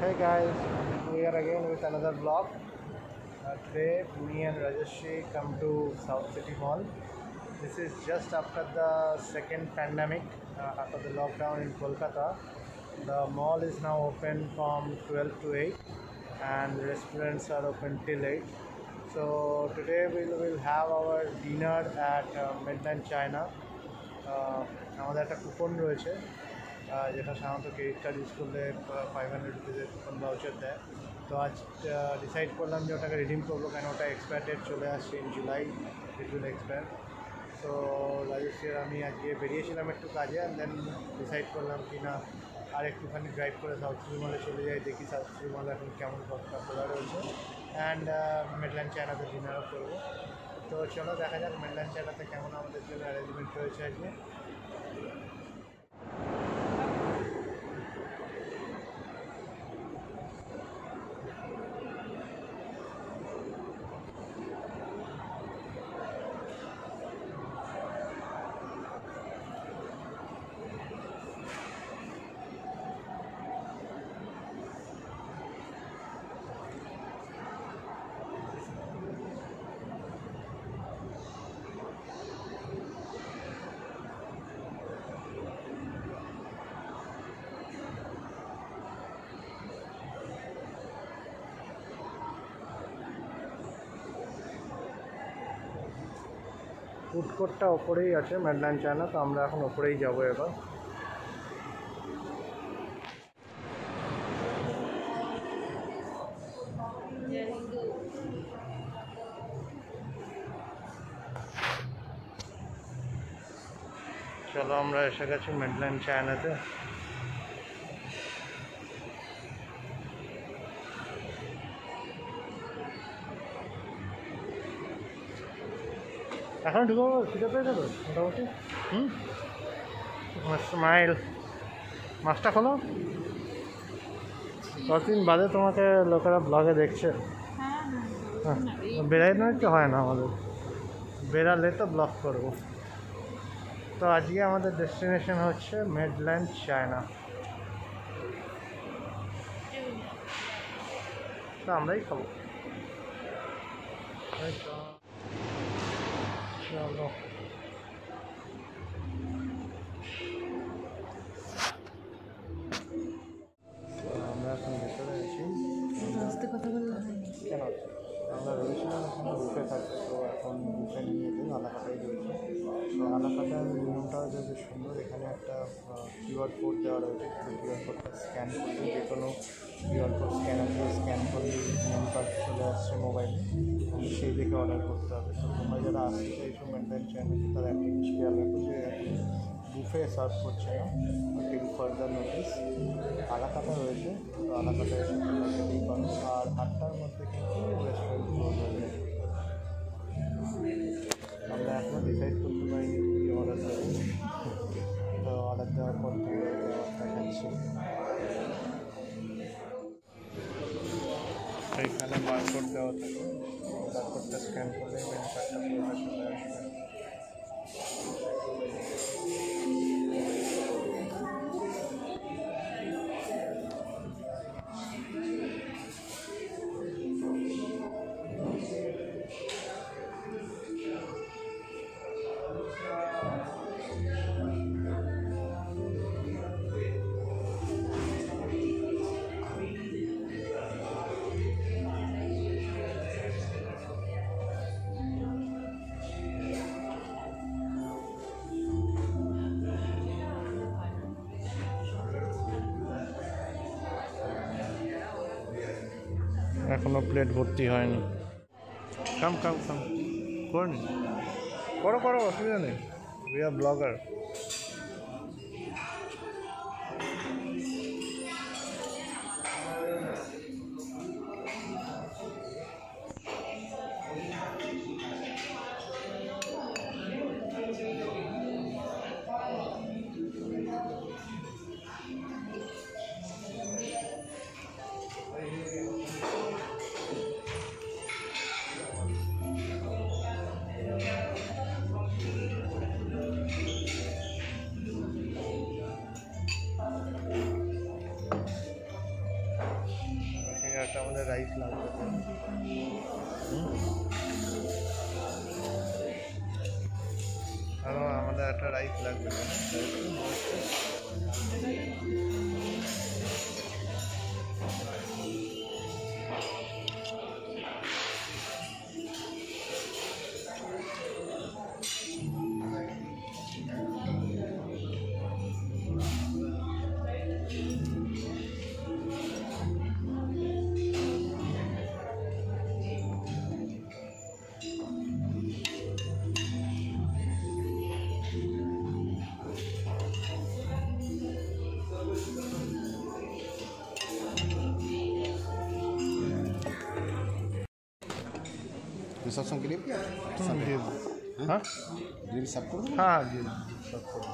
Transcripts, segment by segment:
Hey guys, we are again with another vlog. Today, me and Rajashri come to South City Mall. This is just after the second pandemic, after the lockdown in Kolkata. The mall is now open from 12 to 8 and restaurants are open till 8. So today we will have our dinner at Midland China. আমাদের একটা coupon রয়েছে যেটা সাধারণত credit card use করলে 500 রুপিজের coupon voucher দেয়। তো আজ decide করলাম যে ওটাকে রিডিম করবো, কেন ওটা এক্সপায়ার ডেট চলে আসছে in July, it will expire. তো রাজেশের আমি আজকে বেরিয়েছিলাম একটু কাজে, অ্যান্ড দেন ডিসাইড করলাম কি না আর একটুখানি ড্রাইভ করে সাউথ সিটি মলে চলে যাই, দেখি সাউথ সিটি মলে এখন কেমন কতটা খোলা রয়েছে, অ্যান্ড মিডল্যান্ড চায়নাতে ডিনারও করবো। তো চলো দেখা যাক মিডল্যান্ড চায়নাতে কেমন আমাদের জন্য অ্যারেঞ্জমেন্ট রয়েছে আজকে। ফুড কোর্টটা ওপরেই আছে মিডল্যান্ড চায়না, তো আমরা এখন ওপরেই যাবো এবার। চলো আমরা এসে গেছি মিডল্যান্ড চায়নাতে। এখন ঢুকবো, খিদে পেয়ে যাবে মোটামুটি। স্মাইল, মাছটা খোলো। কতদিন বাদে তোমাকে লোকেরা ব্লগে দেখছে। হ্যাঁ, বেরাইলে তো হয় না, আমাদের বেরালে তো ব্লগ করবো। তো আজকে আমাদের ডেস্টিনেশন হচ্ছে মিডল্যান্ড চায়না। তো আমরাই খাবো। চলো আমরা এখন ভেতরে আছি। কেন আমরা রয়েছিলাম এখানে বুফে থাকছে, তো এখন বুফে নিয়ে যেতে আলাকাটাই রয়েছে। তো আলাকাটার রুমটাও যে বেশ সুন্দর, এখানে একটা কিউআর কোড দেওয়া রয়েছে। কিউআর কোডটা স্ক্যান করলে যে কোনো কিউআর কোড স্ক্যানার দিয়ে স্ক্যান করলে মেনু কার্ড চলে আসছে মোবাইলে, সেই দেখে অর্ডার করতে হবে। তো তোমরা যারা আসতে চাইছো মিডল্যান্ড চায়নাতে, তারা একটা জিনিস খেয়াল রাখো যে বুফে সার্ভ করছে না, টিল ফার্দার নোটিস। আলাকাটা রয়েছে, তো আলাকাটা এসে তোমরা খেতেই পারো। আর 8টার মধ্যে কিন্তু রেস্টুরেন্ট ক্লোজ হয়ে যায়। আমরা এখনও ডিসাইড করতে পারিনি কী অর্ডার দেবো, তো অর্ডার দেওয়ার পর দেখাচ্ছি। এইখানে বারকোড দেওয়া থাকে, বারকোডটা স্ক্যান করলে মেনু কার্ডটা পুরোটা চলে আসবে। এখনো প্লেট ভর্তি হয়নি। কাম কাম কাম করে নি, করো করো, অসুবিধা নেই, উই আর ব্লগার। একটা আমাদের রাইস লাগবে। আরও আমাদের একটা রাইস লাগবে। रिसेप्शन के लिए हाँ ग्रिल सब कर दूँ। हाँ जी सब करो।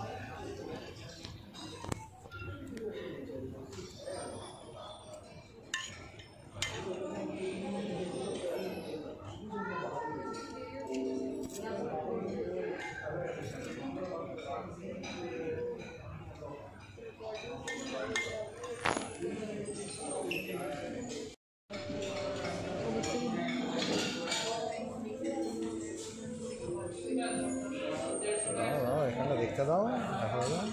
এখানটা দেখতে দাও, দেখা দাও।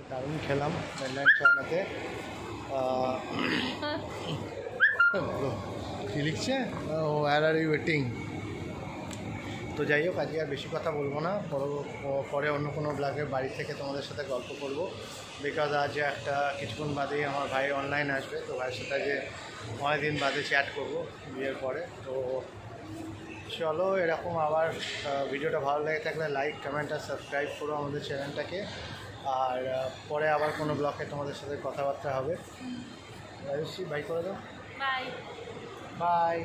দারুণ খেলাম মেনল্যান্ড চায়নাতে। কি লিখছে? ও আর আর ইউ ওয়েটিং। তো যাই হোক, আজকে আর বেশি কথা বলবো না, পরে অন্য কোনো ব্লগে বাড়ি থেকে তোমাদের সাথে গল্প করব। বিকজ আজ একটা কিছুক্ষণ বাদেই আমার ভাই অনলাইন আসবে, তো ভাইয়ের সাথে আজকে অনেকদিন বাদে চ্যাট করব বিয়ের পরে। তো চলো, এরকম আবার ভিডিওটা ভালো লেগে থাকলে লাইক, কমেন্ট আর সাবস্ক্রাইব করো আমাদের চ্যানেলটাকে। আর পরে আবার কোনো ব্লগে তোমাদের সাথে কথাবার্তা হবে। রাজশ্রী বাই করে দাও। Bye bye.